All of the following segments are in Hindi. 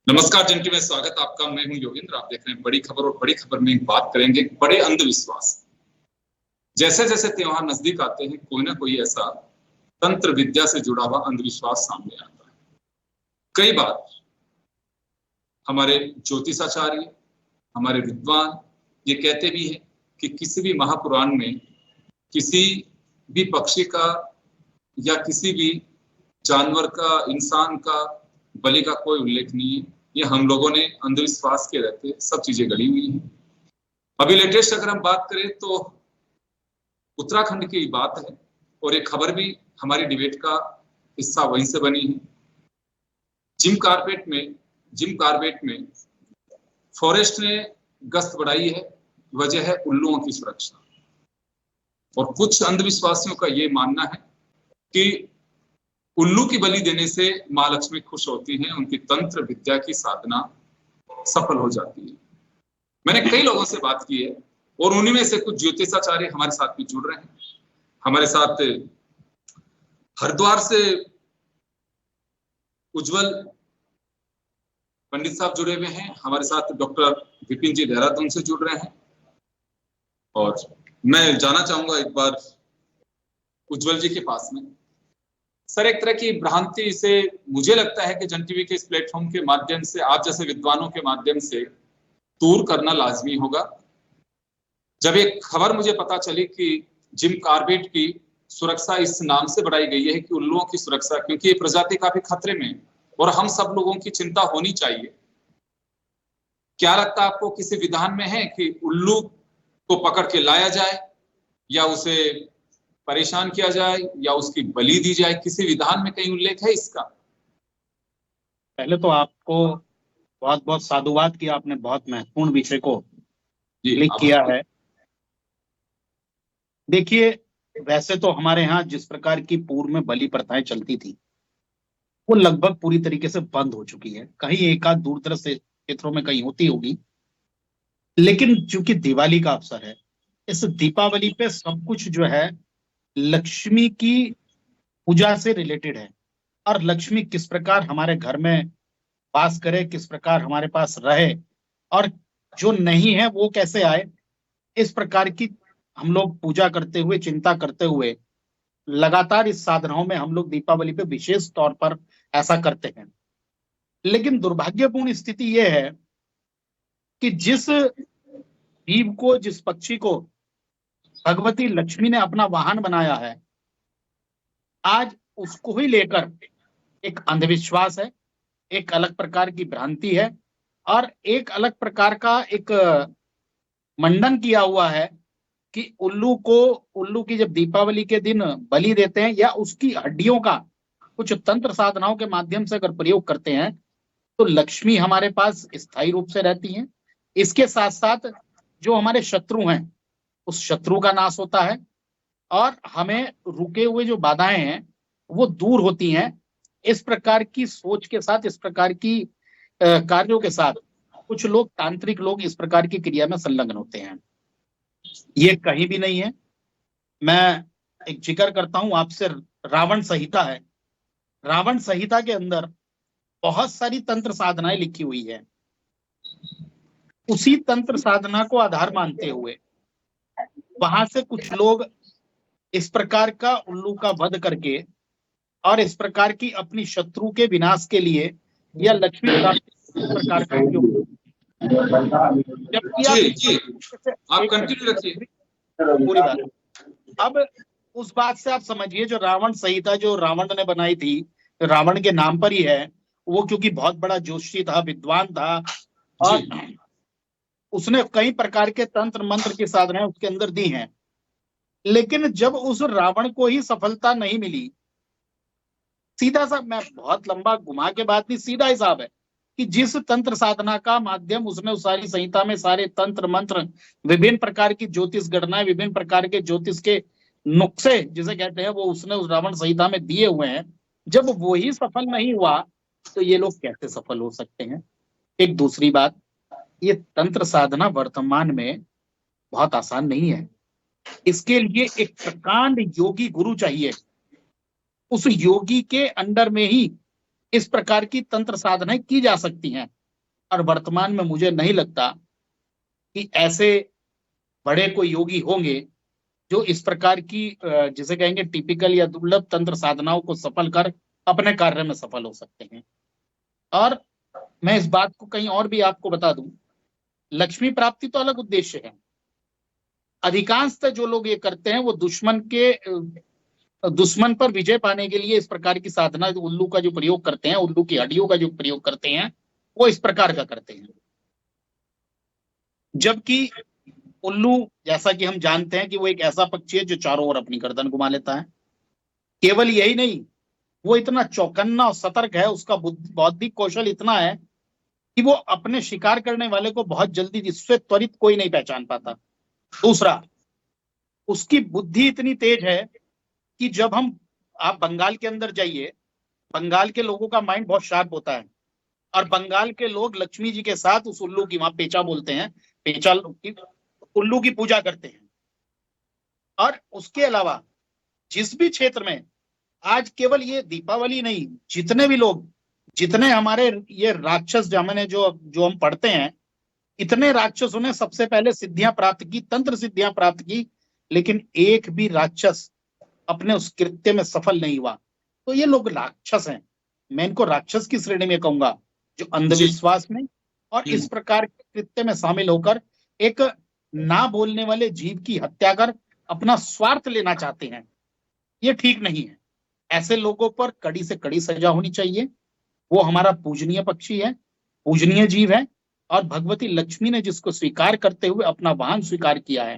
नमस्कार जंटी में स्वागत आपका। मैं हूं योगेंद्र। आप देख रहे हैं बड़ी खबर और बड़ी खबर में बात करेंगे बड़े अंधविश्वास। जैसे जैसे त्योहार नजदीक आते हैं कोई ना कोई ऐसा तंत्र विद्या से जुड़ा हुआ अंधविश्वास सामने आता है। कई बार हमारे ज्योतिषाचार्य, हमारे विद्वान ये कहते भी हैं कि किसी भी महापुराण में किसी भी पक्षी का या किसी भी जानवर का, इंसान का बलि का कोई उल्लेख नहीं है। ये हम लोगों ने अंधविश्वास के रहते सब चीजें गढ़ी हुई हैं। अभी लेटेस्ट अगर हम बात करें तो उत्तराखंड की बात है और ये खबर भी हमारी डिबेट का हिस्सा वहीं से बनी है। जिम कार्बेट में फॉरेस्ट ने गश्त बढ़ाई है। वजह है उल्लुओं की सुरक्षा। और कुछ अंधविश्वासियों का ये मानना है कि उल्लू की बलि देने से मां लक्ष्मी खुश होती हैं, उनकी तंत्र विद्या की साधना सफल हो जाती है। मैंने कई लोगों से बात की है और उन्हीं में से कुछ ज्योतिषाचार्य हमारे साथ भी जुड़ रहे हैं। हमारे साथ हरिद्वार से उज्जवल पंडित साहब जुड़े हुए हैं। हमारे साथ डॉक्टर विपिन जी देहरादून से जुड़ रहे हैं। और मैं जाना चाहूंगा एक बार उज्जवल जी के पास में। सर, एक तरह की भ्रांति से मुझे लगता है कि जन टीवी के इस प्लेटफॉर्म के माध्यम से, आप जैसे विद्वानों के माध्यम से दूर करना लाजमी होगा। जब एक खबर मुझे पता चली कि जिम कार्बेट की सुरक्षा इस नाम से बढ़ाई गई है कि उल्लुओं की सुरक्षा, क्योंकि ये प्रजाति काफी खतरे में और हम सब लोगों की चिंता होनी चाहिए। क्या लगता है आपको, किसी विधान में है कि उल्लू को पकड़ के लाया जाए या उसे परेशान किया जाए या उसकी बलि दी जाए? किसी विधान में कहीं उल्लेख है इसका? पहले तो आपको बहुत बहुत साधुवाद कि आपने बहुत महत्वपूर्ण विषय को क्लिक किया है। देखिए, वैसे तो हमारे यहाँ जिस प्रकार की पूर्व में बलि प्रथाएं चलती थी वो लगभग पूरी तरीके से बंद हो चुकी है। कहीं एक आध दूर दराज से क्षेत्रों में कहीं होती होगी, लेकिन चूंकि दिवाली का अवसर है, इस दीपावली पे सब कुछ जो है लक्ष्मी की पूजा से रिलेटेड है। और लक्ष्मी किस प्रकार हमारे घर में वास करे, किस प्रकार हमारे पास रहे, और जो नहीं है वो कैसे आए, इस प्रकार की हम लोग पूजा करते हुए, चिंता करते हुए लगातार इस साधनाओं में हम लोग दीपावली पे विशेष तौर पर ऐसा करते हैं। लेकिन दुर्भाग्यपूर्ण स्थिति यह है कि जिस जीव को, जिस पक्षी को भगवती लक्ष्मी ने अपना वाहन बनाया है, आज उसको ही लेकर एक अंधविश्वास है, एक अलग प्रकार की भ्रांति है और एक अलग प्रकार का एक मंडन किया हुआ है कि उल्लू की जब दीपावली के दिन बलि देते हैं या उसकी हड्डियों का कुछ तंत्र साधनाओं के माध्यम से अगर प्रयोग करते हैं तो लक्ष्मी हमारे पास स्थायी रूप से रहती हैं। इसके साथ साथ जो हमारे शत्रु हैं उस शत्रु का नाश होता है और हमें रुके हुए जो बाधाएं हैं वो दूर होती हैं। इस प्रकार की सोच के साथ, इस प्रकार की कार्यों के साथ कुछ लोग, तांत्रिक लोग इस प्रकार की क्रिया में संलग्न होते हैं। ये कहीं भी नहीं है। मैं एक जिक्र करता हूं आपसे, रावण संहिता है। रावण संहिता के अंदर बहुत सारी तंत्र साधनाएं लिखी हुई है। उसी तंत्र साधना को आधार मानते हुए वहां से कुछ लोग इस प्रकार का उल्लू का वध करके और इस प्रकार की अपनी शत्रु के विनाश के लिए या लक्ष्मी प्राप्ति इस प्रकार का उपयोग, जबकि आप कंटिन्यू रखिए पूरी बात। अब उस बात से आप समझिए, जो रावण संहिता जो रावण ने बनाई थी, रावण के नाम पर ही है वो, क्योंकि बहुत बड़ा जोशी था, विद्वान था और उसने कई प्रकार के तंत्र मंत्र की साधनाएं उसके अंदर दी हैं। लेकिन जब उस रावण को ही सफलता नहीं मिली, सीधा सा, मैं बहुत लंबा घुमा के बात नहीं, सीधा हिसाब है कि जिस तंत्र साधना का माध्यम उसने उस सारी संहिता में सारे तंत्र मंत्र, विभिन्न प्रकार की ज्योतिष गणनाएं, विभिन्न प्रकार के ज्योतिष के नुक्से जिसे कहते हैं, वो उसने उस रावण संहिता में दिए हुए हैं, जब वो ही सफल नहीं हुआ तो ये लोग कैसे सफल हो सकते हैं? एक दूसरी बात, ये तंत्र साधना वर्तमान में बहुत आसान नहीं है। इसके लिए एक प्रकांड योगी गुरु चाहिए। उस योगी के अंडर में ही इस प्रकार की तंत्र साधनाएं की जा सकती हैं। और वर्तमान में मुझे नहीं लगता कि ऐसे बड़े कोई योगी होंगे जो इस प्रकार की जिसे कहेंगे टिपिकल या दुर्लभ तंत्र साधनाओं को सफल कर अपने कार्य में सफल हो सकते हैं। और मैं इस बात को कहीं और भी आपको बता दूं, लक्ष्मी प्राप्ति तो अलग उद्देश्य है। अधिकांशतः जो लोग ये करते हैं वो दुश्मन पर विजय पाने के लिए इस प्रकार की साधना, उल्लू का जो प्रयोग करते हैं, उल्लू की हड्डियों का जो प्रयोग करते हैं, वो इस प्रकार का करते हैं। जबकि उल्लू, जैसा कि हम जानते हैं कि वो एक ऐसा पक्षी है जो चारों ओर अपनी गर्दन घुमा लेता है। केवल यही नहीं, वो इतना चौकन्ना और सतर्क है, उसका बौद्धिक कौशल इतना है कि वो अपने शिकार करने वाले को बहुत जल्दी, जिससे त्वरित कोई नहीं पहचान पाता। दूसरा, उसकी बुद्धि इतनी तेज है कि जब आप बंगाल के अंदर जाइए, बंगाल के लोगों का माइंड बहुत शार्प होता है, और बंगाल के लोग लक्ष्मी जी के साथ उस उल्लू की, वहां पेचा बोलते हैं, पेचा उल्लू की पूजा करते हैं। और उसके अलावा जिस भी क्षेत्र में आज केवल ये दीपावली नहीं, जितने भी लोग, जितने हमारे ये राक्षस जमाने जो हम पढ़ते हैं, इतने राक्षसों ने सबसे पहले सिद्धियां प्राप्त की, तंत्र सिद्धियां प्राप्त की, लेकिन एक भी राक्षस अपने उस कृत्य में सफल नहीं हुआ। तो ये लोग राक्षस हैं। मैं इनको राक्षस की श्रेणी में कहूंगा, जो अंधविश्वास में और इस प्रकार के कृत्य में शामिल होकर एक ना बोलने वाले जीव की हत्या कर अपना स्वार्थ लेना चाहते हैं। ये ठीक नहीं है। ऐसे लोगों पर कड़ी से कड़ी सजा होनी चाहिए। वो हमारा पूजनीय पक्षी है, पूजनीय जीव है, और भगवती लक्ष्मी ने जिसको स्वीकार करते हुए अपना वाहन स्वीकार किया है।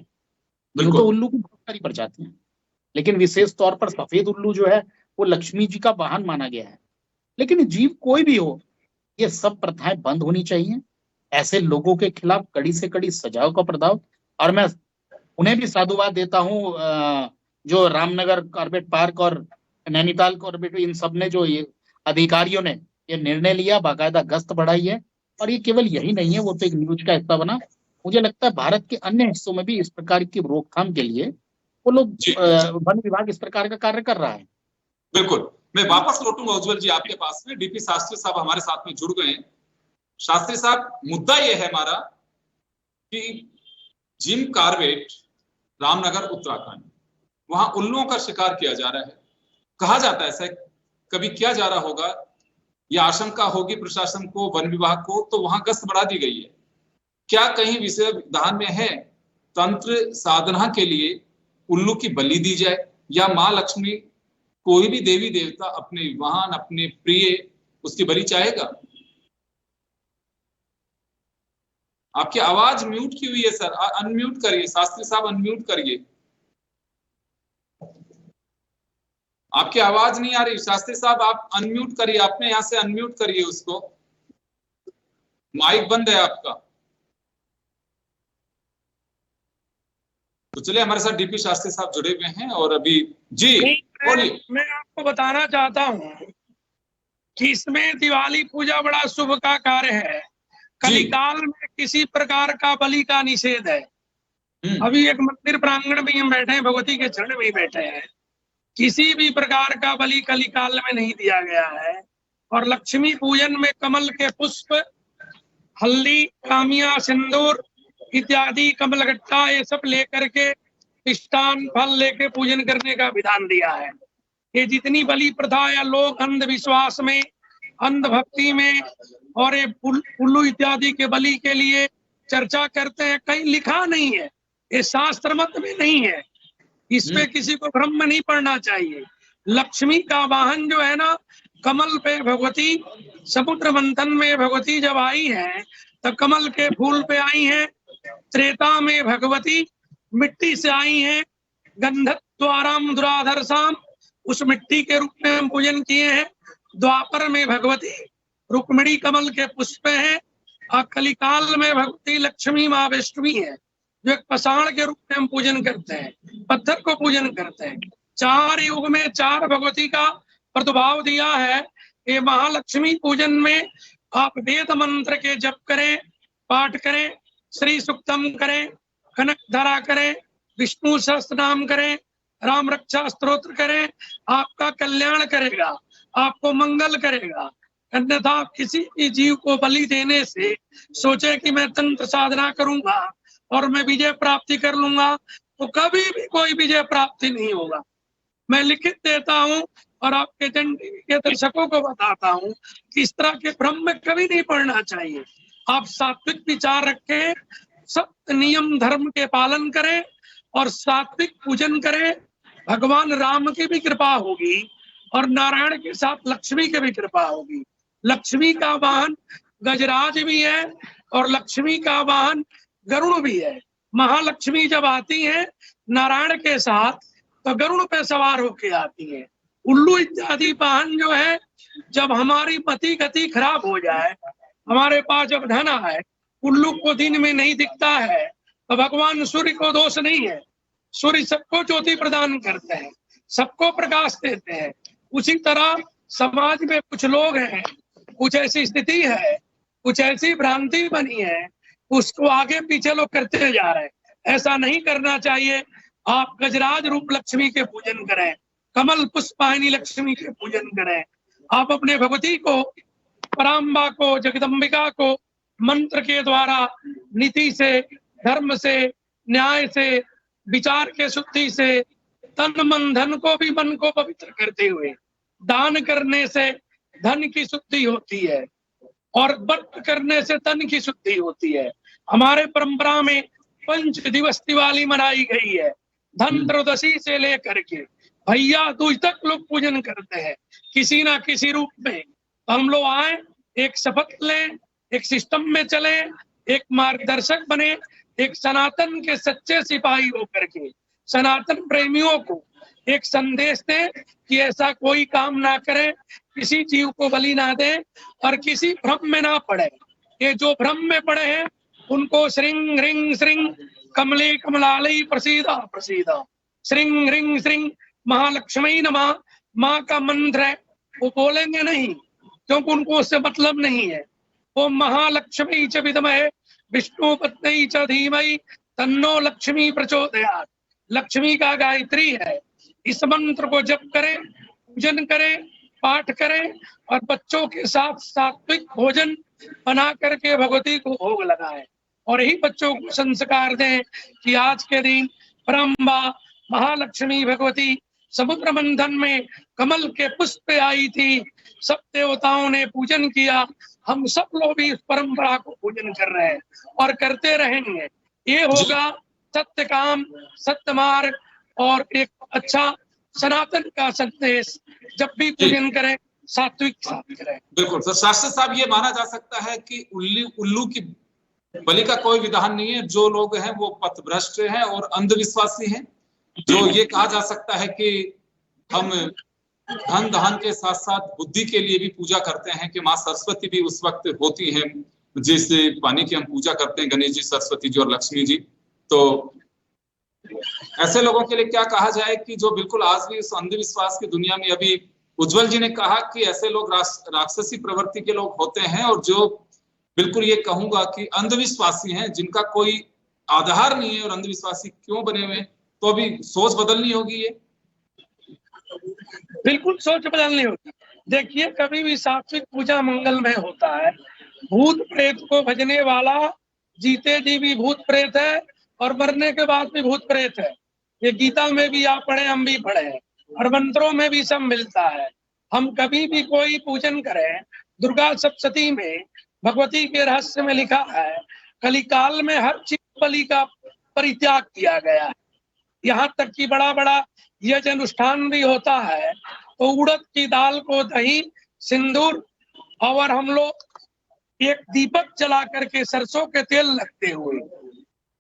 यूं तो उल्लू की बहुत सारी प्रजातियां हैं, लेकिन विशेष तौर पर सफेद उल्लू जो है वो लक्ष्मी जी का वाहन माना गया है। लेकिन जीव कोई भी हो, ये सब प्रथाएं बंद होनी चाहिए। ऐसे लोगों के खिलाफ कड़ी से कड़ी सजाओं का प्रावधान। और मैं उन्हें भी साधुवाद देता हूं, जो रामनगर कॉर्बेट पार्क और नैनीताल कॉर्बेट, इन सब ने, जो ये अधिकारियों ने ये निर्णय लिया, बाकायदा गश्त बढ़ाई है। और ये केवल यही नहीं है, वो तो एक न्यूज का हिस्सा बना। मुझे लगता है भारत के अन्य हिस्सों में भी इस प्रकार की रोकथाम के लिए वो लोग, वन विभाग इस प्रकार का कार्य कर रहा है। बिल्कुल, मैं वापस लौटूंगा उज्जवल जी आपके पास में। डीपी शास्त्री साहब हमारे साथ में जुड़ गए हैं। शास्त्री साहब, मुद्दा यह है हमारा कि जिम कॉर्बेट, रामनगर, उत्तराखंड, वहां उल्लुओं का शिकार किया जा रहा है। कहा जाता है ऐसा कभी किया जा रहा होगा, यह आशंका होगी प्रशासन को, वन विभाग को, तो वहां गश्त बढ़ा दी गई है। क्या कहीं विषय विधान में है तंत्र साधना के लिए उल्लू की बलि दी जाए, या मां लक्ष्मी, कोई भी देवी देवता अपने वाहन, अपने प्रिय, उसकी बलि चाहेगा? आपकी आवाज म्यूट की हुई है सर, अनम्यूट करिए। शास्त्री साहब अनम्यूट करिए, आपकी आवाज नहीं आ रही। शास्त्री साहब आप अनम्यूट करिए, अपने यहां से अनम्यूट करिए उसको, माइक बंद है आपका। तो चलिए, हमारे साथ डीपी शास्त्री साहब जुड़े हुए हैं, और अभी जी बोलिए। मैं आपको बताना चाहता हूं कि इसमें दिवाली पूजा बड़ा शुभ का कार्य है। कलिकाल में किसी प्रकार का बलि का निषेध है। अभी एक मंदिर प्रांगण में हम बैठे हैं, भगवती के चरण में बैठे हैं। किसी भी प्रकार का बलि कलिकाल में नहीं दिया गया है। और लक्ष्मी पूजन में कमल के पुष्प, हल्दी, कामिया, सिंदूर इत्यादि, कमलगट्टा, ये सब लेकर के मिष्टान फल लेके पूजन करने का विधान दिया है। ये जितनी बलि प्रथा या लोग अंधविश्वास में, अंधभक्ति में और ये उल्लू इत्यादि के बलि के लिए चर्चा करते हैं, कहीं लिखा नहीं है, ये शास्त्र मत में नहीं है। इसमें किसी को भ्रम नहीं पड़ना चाहिए। लक्ष्मी का वाहन जो है ना, कमल पे भगवती, समुद्र मंथन में भगवती जब आई है तो कमल के फूल पे आई है। त्रेता में भगवती मिट्टी से आई है, गंधद्वाराम दुराधरसाम, उस मिट्टी के रूप में हम पूजन किए हैं। द्वापर में भगवती रुक्मिणी कमल के पुष्प है, और कलिकाल में भगवती लक्ष्मी माँ वैष्णवी है, जो एक पाषाण के रूप में हम पूजन करते हैं, पत्थर को पूजन करते हैं। 4 युग में 4 भगवती का प्रादुर्भाव दिया है। ये महालक्ष्मी पूजन में आप वेद मंत्र के जप करें, पाठ करें, श्री सुक्तम करें, कनक धरा करें, विष्णु सहस्त्र नाम करें, राम रक्षा स्तोत्र करें, आपका कल्याण करेगा, आपको मंगल करेगा। अन्यथा किसी भी जीव को बलि देने से सोचे कि मैं तंत्र साधना करूंगा और मैं विजय प्राप्ति कर लूंगा, तो कभी भी कोई विजय प्राप्ति नहीं होगा। मैं लिखित देता हूं और आपके जन टीवी के दर्शकों को बताता हूं कि इस तरह के भ्रम में कभी नहीं पड़ना चाहिए। आप सात्विक विचार रखें, सत्य नियम धर्म के पालन करें और सात्विक पूजन करें। भगवान राम की भी कृपा होगी और नारायण के साथ लक्ष्मी की भी कृपा होगी। लक्ष्मी का वाहन गजराज भी है और लक्ष्मी का वाहन गरुड़ भी है। महालक्ष्मी जब आती है नारायण के साथ तो गरुड़ पे सवार होके आती है। उल्लू इत्यादि वाहन जो है, जब हमारी मति गति खराब हो जाए, हमारे पास जब धन आए, उल्लू को दिन में नहीं दिखता है, तो भगवान सूर्य को दोष नहीं है। सूर्य सबको ज्योति प्रदान करते हैं, सबको प्रकाश देते हैं। उसी तरह समाज में कुछ लोग हैं, कुछ ऐसी स्थिति है, कुछ ऐसी भ्रांति बनी है, उसको आगे पीछे लोग करते जा रहे हैं। ऐसा नहीं करना चाहिए। आप गजराज रूप लक्ष्मी के पूजन करें, कमल पुष्पायनी लक्ष्मी के पूजन करें। आप अपने भगवती को, पराम्बा को, जगदम्बिका को मंत्र के द्वारा नीति से, धर्म से, न्याय से, विचार के शुद्धि से, तन मन धन को भी मन को पवित्र करते हुए दान करने से धन की शुद्धि होती है और व्रत करने से तन की शुद्धि होती है। हमारे परंपरा में 5 दिवस दिवाली मनाई गई है। धनत्रयोदशी से लेकर के भैया दूज तक लोग पूजन करते हैं किसी ना किसी रूप में। तो हम लोग आए, एक शपथ लें, एक सिस्टम में चले, एक मार्गदर्शक बने, एक सनातन के सच्चे सिपाही होकर के सनातन प्रेमियों को एक संदेश दें कि ऐसा कोई काम ना करें, किसी जीव को बलि ना दें और किसी भ्रम में ना पड़े। ये जो भ्रम में पड़े हैं उनको श्रीं ह्रीं श्रीं कमले कमलालय प्रसीदा प्रसीदा, श्रीं ह्रीं श्रीं महालक्ष्मी नमः माँ का मंत्र है, वो बोलेंगे नहीं क्योंकि उनको उससे मतलब नहीं है। वो महालक्ष्मी च विद्महे विष्णु पत्नी च धीमहि तन्नो लक्ष्मी प्रचोदयात्। लक्ष्मी का गायत्री है। इस मंत्र को जप करें, पूजन करें, पाठ करें और बच्चों के साथ सात्विक भोजन बना करके भगवती को भोग लगाएं और यही बच्चों को संस्कार दें कि आज के दिन परम्बा महालक्ष्मी भगवती समुद्र मंथन में कमल के पुष्प पे आई थी, सब देवताओं ने पूजन किया। हम सब लोग भी इस परंपरा को पूजन कर रहे हैं और करते रहेंगे। ये होगा सत्य काम, सत्य मार्ग और एक अच्छा सनातन का संदेश। जब भी पूजन करें सात्विक साथ करें। बिल्कुल सर। शास्त्री साहब, ये माना जा सकता है कि उल्लू की बलि का कोई विधान नहीं है। जो लोग हैं वो पथभ्रष्ट हैं और अंधविश्वासी हैं। जो ये कहा जा सकता है कि हम धन धान के साथ साथ बुद्धि के लिए भी पूजा करते हैं कि माँ सरस्वती भी उस वक्त होती है जिस पानी की हम पूजा करते हैं, गणेश जी, सरस्वती जी और लक्ष्मी जी। तो ऐसे लोगों के लिए क्या कहा जाए कि जो बिल्कुल आज भी इस अंधविश्वास की दुनिया में, अभी उज्जवल जी ने कहा कि ऐसे लोग राक्षसी प्रवृत्ति के लोग होते हैं और जो बिल्कुल ये कहूंगा कि अंधविश्वासी हैं, जिनका कोई आधार नहीं है और अंधविश्वासी क्यों बने हुए, तो अभी सोच बदलनी होगी। ये बिल्कुल सोच बदलनी होगी। देखिए, कभी भी सात्विक पूजा मंगलमय होता है। भूत प्रेत को भजने वाला जीते जी भी भूत प्रेत है और मरने के बाद भी भूत प्रेत है। ये गीता में भी आप पढ़े, हम भी पढ़े और मंत्रों में भी सब मिलता है। हम कभी भी कोई पूजन करें, दुर्गा सप्तशती में भगवती के रहस्य में लिखा है कलिकाल में हर चीज बलि का परित्याग किया गया है। यहाँ तक कि बड़ा बड़ा यज्ञ अनुष्ठान भी होता है तो उड़द की दाल को दही, सिंदूर और हम लोग एक दीपक जला करके सरसों के तेल लगते हुए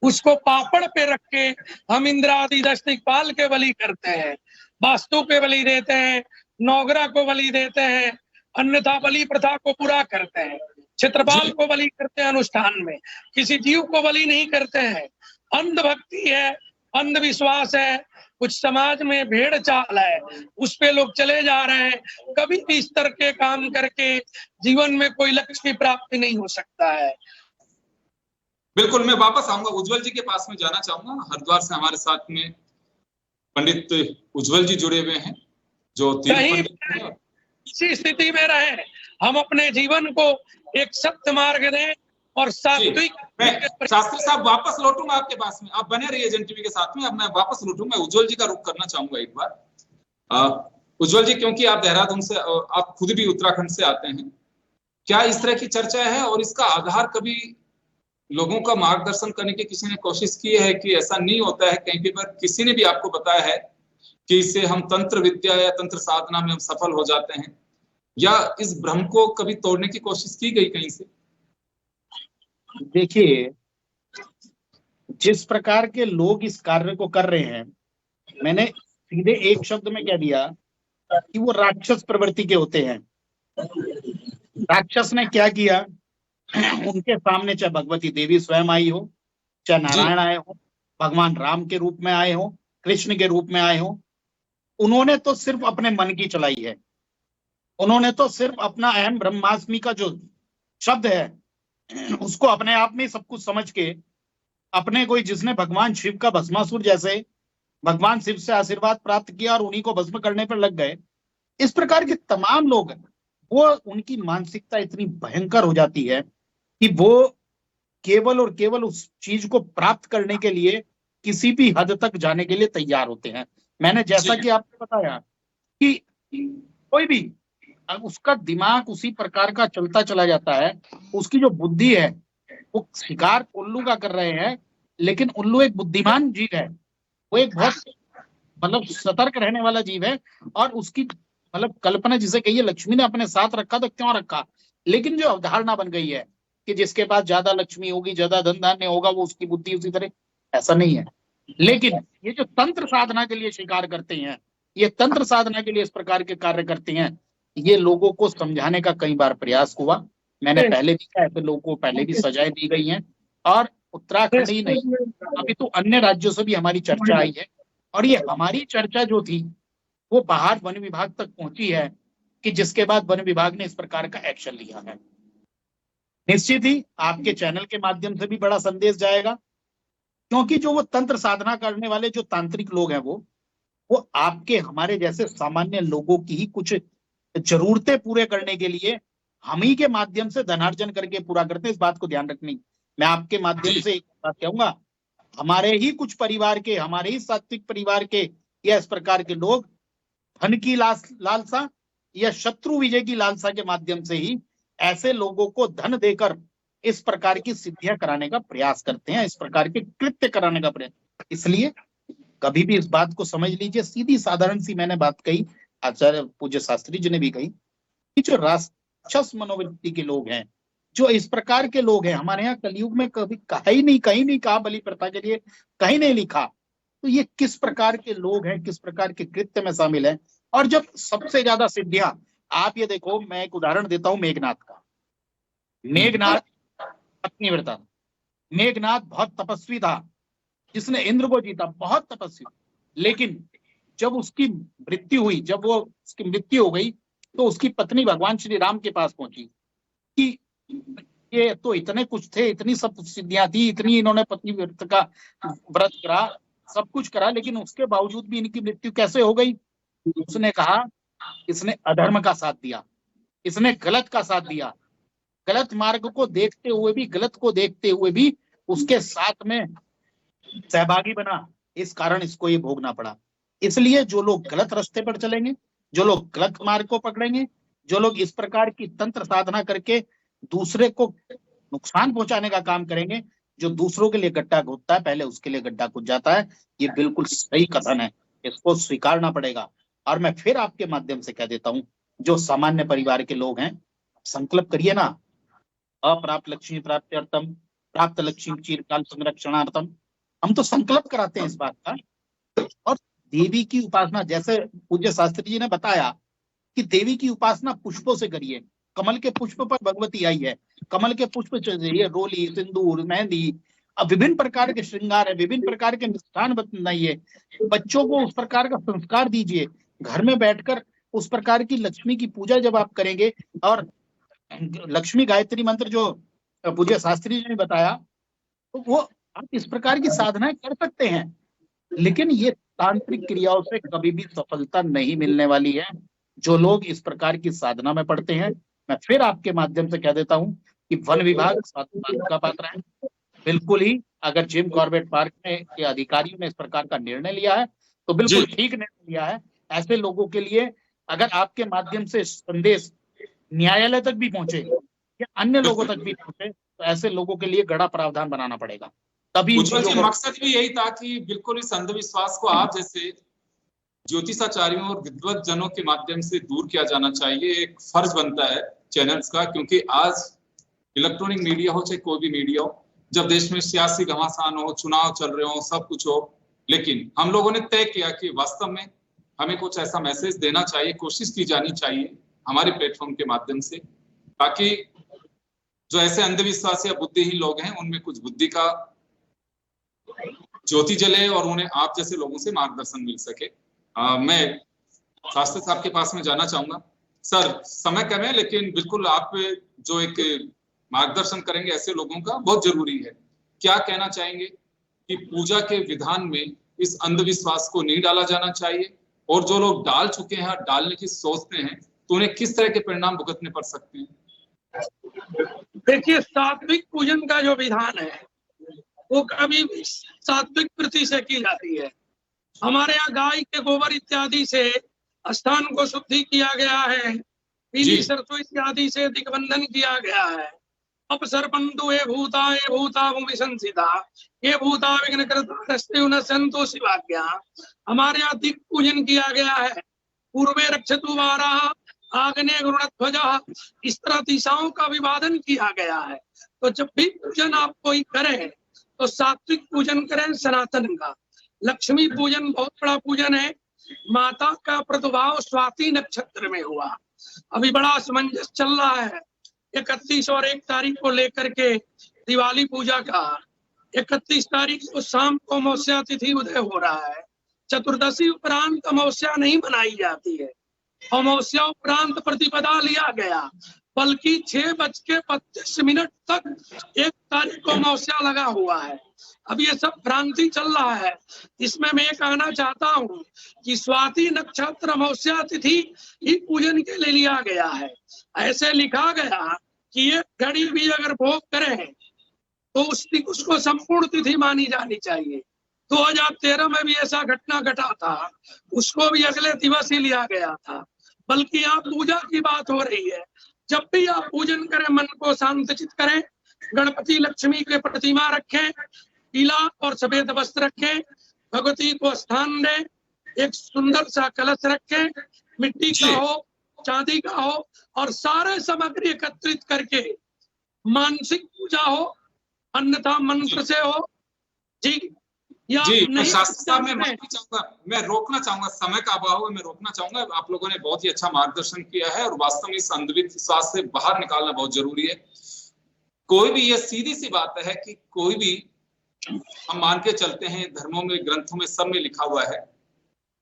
उसको पापड़ पे रख के हम इंद्रादि 10 दिक्पाल के बलि करते हैं, वास्तु पे बलि देते हैं, नौगरा को बलि देते हैं, अन्यथा बलि प्रथा को पूरा करते हैं, क्षेत्रपाल को बलि करते हैं। अनुष्ठान में किसी जीव को बलि नहीं करते हैं। अंधभक्ति है, अंधविश्वास है, कुछ समाज में भेड़ चाल है, उस पे लोग चले जा रहे हैं। कभी भी इस तरह के काम करके जीवन में कोई लक्ष्य की प्राप्ति नहीं हो सकता है। बिल्कुल, मैं वापस आऊंगा, उज्जवल जी के पास में जाना चाहूंगा। हरिद्वार से हमारे साथ में पंडित उज्जवल जी जुड़े हुए हैं जो इसी स्थिति में रहे हम अपने जीवन को एक सत्य मार्ग दें और सात्विक। मैं शास्त्री साहब वापस लौटूंगा आपके पास में, आप बने रहिए जन टीवी के साथ में। अब मैं वापस लौटूंगा, उज्जवल जी का रुख करना चाहूंगा एक बार। उज्जवल जी, क्योंकि आप देहरादून से, आप खुद भी उत्तराखंड से आते हैं, क्या इस तरह की चर्चा है और इसका आधार कभी लोगों का मार्गदर्शन करने की किसी ने कोशिश की है कि ऐसा नहीं होता है? कहीं पर किसी ने भी आपको बताया है कि इससे हम तंत्र विद्या या तंत्र साधना में हम सफल हो जाते हैं, या इस भ्रम को कभी तोड़ने की कोशिश की गई कहीं से? देखिए, जिस प्रकार के लोग इस कार्य को कर रहे हैं, मैंने सीधे एक शब्द में कह दिया कि वो राक्षस प्रवृत्ति के होते हैं। राक्षस ने क्या किया, उनके सामने चाहे भगवती देवी स्वयं आई हो, चाहे नारायण आए हो, भगवान राम के रूप में आए हो, कृष्ण के रूप में आए हो, उन्होंने तो सिर्फ अपने मन की चलाई है। उन्होंने तो सिर्फ अपना अहम ब्रह्मास्मि का जो शब्द है उसको अपने आप में सब कुछ समझ के अपने कोई, जिसने भगवान शिव का भस्मासुर जैसे भगवान शिव से आशीर्वाद प्राप्त किया और उन्हीं को भस्म करने पर लग गए। इस प्रकार के तमाम लोग, वो उनकी मानसिकता इतनी भयंकर हो जाती है कि वो केवल और केवल उस चीज को प्राप्त करने के लिए किसी भी हद तक जाने के लिए तैयार होते हैं। मैंने जैसा कि आपको बताया कि कोई भी उसका दिमाग उसी प्रकार का चलता चला जाता है, उसकी जो बुद्धि है वो शिकार उल्लू का कर रहे हैं, लेकिन उल्लू एक बुद्धिमान जीव है, वो एक बहुत मतलब सतर्क रहने वाला जीव है, और उसकी मतलब कल्पना जिसे कहिए लक्ष्मी ने अपने साथ रखा तो क्यों रखा, लेकिन जो अवधारणा बन गई है कि जिसके पास ज्यादा लक्ष्मी होगी, ज्यादा धन धान्य होगा, वो उसकी बुद्धि उसी तरह, ऐसा नहीं है। लेकिन ये जो तंत्र साधना के लिए शिकार करते हैं, ये तंत्र साधना के लिए इस प्रकार के कार्य करते हैं, ये लोगों को समझाने का कई बार प्रयास हुआ। मैंने पहले भी कहा, ऐसे लोगों को पहले भी सजाएं दी गई हैं, और उत्तराखंड ही नहीं, अभी तो अन्य राज्यों से भी हमारी चर्चा आई है, और ये हमारी चर्चा जो थी वो बाहर वन विभाग तक पहुंची है, कि जिसके बाद वन विभाग ने इस प्रकार का एक्शन लिया है। निश्चित ही आपके चैनल के माध्यम से भी बड़ा संदेश जाएगा, क्योंकि जो वो तंत्र साधना करने वाले जो तांत्रिक लोग हैं, वो आपके हमारे जैसे सामान्य लोगों की ही कुछ जरूरतें पूरे करने के लिए हम ही के माध्यम से धनार्जन करके पूरा करते हैं। इस बात को ध्यान रखनी। मैं आपके माध्यम से एक बात कहूंगा, हमारे ही कुछ परिवार के, हमारे ही सात्विक परिवार के या इस प्रकार के लोग धन की लालसा या शत्रु विजय की लालसा के माध्यम से ही ऐसे लोगों को धन देकर इस प्रकार की सिद्धियां कराने का प्रयास करते हैं, इस प्रकार के कृत्य कराने का प्रयास। इसलिए कभी भी इस बात को समझ लीजिए, सीधी साधारण सी मैंने बात कही, आचार्य पूज्य शास्त्री जी ने भी कही, कि जो राक्षस मनोवृत्ति के लोग हैं, जो इस प्रकार के लोग हैं, हमारे यहाँ कलयुग में कभी कहीं नहीं कहा बलि प्रथा के लिए, कहीं नहीं लिखा। तो ये किस प्रकार के लोग हैं, किस प्रकार के कृत्य में शामिल है। और जब सबसे ज्यादा सिद्धियां, आप ये देखो, मैं एक उदाहरण देता हूं मेघनाथ का। मेघनाथ पत्नीव्रता, मेघनाथ बहुत तपस्वी था, जिसने इंद्र को जीता, बहुत तपस्वी। लेकिन जब उसकी मृत्यु हुई, जब वो उसकी मृत्यु हो गई, तो उसकी पत्नी भगवान श्री राम के पास पहुंची कि ये तो इतने कुछ थे, इतनी सब सिद्धियां थी, इतनी इन्होंने पत्नी व्रत का व्रत करा, सब कुछ करा, लेकिन उसके बावजूद भी इनकी मृत्यु कैसे हो गई। उसने कहा, इसने अधर्म का साथ दिया, इसने गलत का साथ दिया, गलत मार्ग को देखते हुए भी, गलत को देखते हुए भी उसके साथ में सहभागी बना, इस कारण इसको ये भोगना पड़ा। इसलिए जो लोग गलत रास्ते पर चलेंगे, जो लोग गलत मार्ग को पकड़ेंगे, जो लोग इस प्रकार की तंत्र साधना करके दूसरे को नुकसान पहुंचाने का काम करेंगे, जो दूसरों के लिए गड्ढा खोदता है पहले उसके लिए गड्ढा खुद जाता है, ये बिल्कुल सही कथन है, इसको स्वीकारना पड़ेगा। और मैं फिर आपके माध्यम से कह देता हूं, जो सामान्य परिवार के लोग हैं, संकल्प करिए ना, अप्राप्त लक्ष्मी प्राप्त्यर्थम प्राप्त लक्ष्मी चिरकाल संरक्षणार्थम। हम तो संकल्प कराते हैं इस बात का। और देवी की उपासना, जैसे पूज्य शास्त्री जी ने बताया कि देवी की उपासना पुष्पों से करिए। कमल के पुष्प पर भगवती आई है, कमल के पुष्प चाहिए, रोली, सिंदूर, मेहंदी, अब विभिन्न प्रकार के श्रृंगार है, विभिन्न प्रकार के मिष्ठान बनाइए, बच्चों को उस प्रकार का संस्कार दीजिए। घर में बैठकर उस प्रकार की लक्ष्मी की पूजा जब आप करेंगे, और लक्ष्मी गायत्री मंत्र जो पूज्य शास्त्री जी ने बताया, तो वो आप इस प्रकार की साधनाएं कर सकते हैं। लेकिन ये तांत्रिक क्रियाओं से कभी भी सफलता नहीं मिलने वाली है। जो लोग इस प्रकार की साधना में पड़ते हैं, मैं फिर आपके माध्यम से कह देता हूं कि वन विभाग साधुवाद का पात्र है। बिल्कुल ही अगर जिम कॉर्बेट पार्क में के अधिकारियों ने इस प्रकार का निर्णय लिया है तो बिल्कुल ठीक निर्णय लिया है। ऐसे लोगों के लिए अगर आपके माध्यम से संदेश न्यायालय तक भी पहुंचे या अन्य लोगों तक भी पहुंचे तो ऐसे लोगों के लिए कड़ा प्रावधान बनाना पड़ेगा। तभी मकसद भी यही था कि बिल्कुल इस अंधविश्वास को आप जैसे ज्योतिषाचार्यों और विद्वत जनों के माध्यम से दूर किया जाना चाहिए। एक फर्ज बनता है चैनल्स का, क्योंकि आज इलेक्ट्रॉनिक मीडिया हो चाहे कोई भी मीडिया हो, जब देश में सियासी घमासान हो, चुनाव चल रहे हो, सब कुछ हो, लेकिन हम लोगों ने तय किया कि वास्तव में हमें कुछ ऐसा मैसेज देना चाहिए, कोशिश की जानी चाहिए हमारे प्लेटफॉर्म के माध्यम से, ताकि जो ऐसे अंधविश्वास या बुद्धिहीन लोग हैं उनमें कुछ बुद्धि का ज्योति जले और उन्हें आप जैसे लोगों से मार्गदर्शन मिल सके। मैं शास्त्री साहब के पास में जाना चाहूंगा। सर, समय कम है लेकिन बिल्कुल आप जो एक मार्गदर्शन करेंगे ऐसे लोगों का बहुत जरूरी है। क्या कहना चाहेंगे कि पूजा के विधान में इस अंधविश्वास को नहीं डाला जाना चाहिए, और जो लोग डाल चुके हैं, डालने की सोचते हैं, तो उन्हें किस तरह के परिणाम भुगतने पड़ सकते हैं? देखिए, सात्विक पूजन का जो विधान है वो कभी भी सात्विक वृत्ति से की जाती है। हमारे यहाँ गाय के गोबर इत्यादि से स्थान को शुद्धि किया गया है, पीली सरसों इत्यादि से दिग्बंधन किया गया है। अब सर्पंतु ये भूता विसंसिता ये भूता विघ्न करता संतो शिवाज्ञा। हमारे यहाँ दिक् पूजन किया गया है। पूर्वे रक्षतु वाराः आग्नेय गरुड़ध्वजः, इस तरह दिशाओं का विभाजन किया गया है। तो जब भी पूजन आप कोई करें तो सात्विक पूजन करें, सनातन का। लक्ष्मी पूजन बहुत बड़ा पूजन है। माता का प्रादुर्भाव स्वाति नक्षत्र में हुआ। अभी बड़ा असमंजस चल रहा है 31 और 1 तारीख को लेकर के दिवाली पूजा का। 31 तारीख को शाम को अमावस्या तिथि उदय हो रहा है। चतुर्दशी उपरांत अमावस्या नहीं मनाई जाती है। अमावस्या उपरांत प्रतिपदा लिया गया, बल्कि 6:25 तक 1 तारीख को अमावस्या लगा हुआ है। अब ये सब भ्रांति चल रहा है। इसमें मैं कहना चाहता हूँ कि स्वाति नक्षत्र अमावस्या तिथि ही पूजन के लिए लिया गया है। ऐसे लिखा गया कि ये घड़ी भी अगर भोग करें तो उसको संपूर्ण तिथि मानी जानी चाहिए। 2013 में भी ऐसा घटना घटा था, उसको भी अगले दिवस ही लिया गया था। बल्कि यहाँ पूजा की बात हो रही है। जब भी आप पूजन करें मन को शांतचित करें। गणपति लक्ष्मी के प्रतिमा रखें, पीला और सफेद वस्त्र रखें, भगवती को स्थान दें, एक सुंदर सा कलश रखें, मिट्टी का हो चांदी का हो, और सारे सामग्री एकत्रित करके मानसिक पूजा हो, अन्यथा मंत्र से हो। जी मैं शास्त्री साहब में माफी चाहूंगा, मैं रोकना चाहूंगा, समय का अभाव है, मैं रोकना चाहूंगा। आप लोगों ने बहुत ही अच्छा मार्गदर्शन किया है और वास्तव में इस अंधविश्वास से बाहर निकालना बहुत जरूरी है। कोई भी, ये सीधी सी बात है कि कोई भी हम मान के चलते हैं, धर्मों में, ग्रंथों में, सब में लिखा हुआ है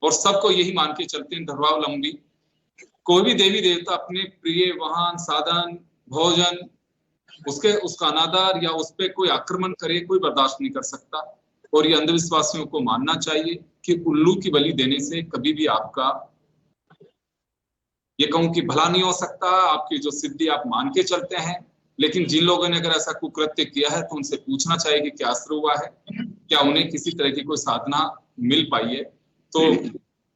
और सबको यही मान के चलते हैं धर्मावलंबी। कोई भी देवी देवता अपने प्रिय वाहन, साधन, भोजन, उसका अनादर या उस पर कोई आक्रमण करे, कोई बर्दाश्त नहीं कर सकता। और ये अंधविश्वासियों को मानना चाहिए कि उल्लू की बलि देने से कभी भी आपका, ये कहूं कि भला नहीं हो सकता, आपकी जो सिद्धि आप मान के चलते हैं। लेकिन जिन लोगों ने अगर ऐसा कुकृत्य किया है तो उनसे पूछना चाहिए कि क्या असर हुआ है, क्या उन्हें किसी तरह की कोई साधना मिल पाई है। तो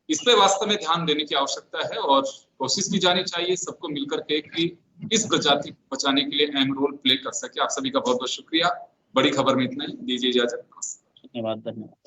इस पे वास्तव में ध्यान देने की आवश्यकता है और कोशिश की जानी चाहिए सबको मिलकर के कि इस प्रजाति को बचाने के लिए अहम रोल प्ले कर सके। आप सभी का बहुत बहुत शुक्रिया। बड़ी खबर में इतना ही, दीजिए इजाजत। धन्यवाद।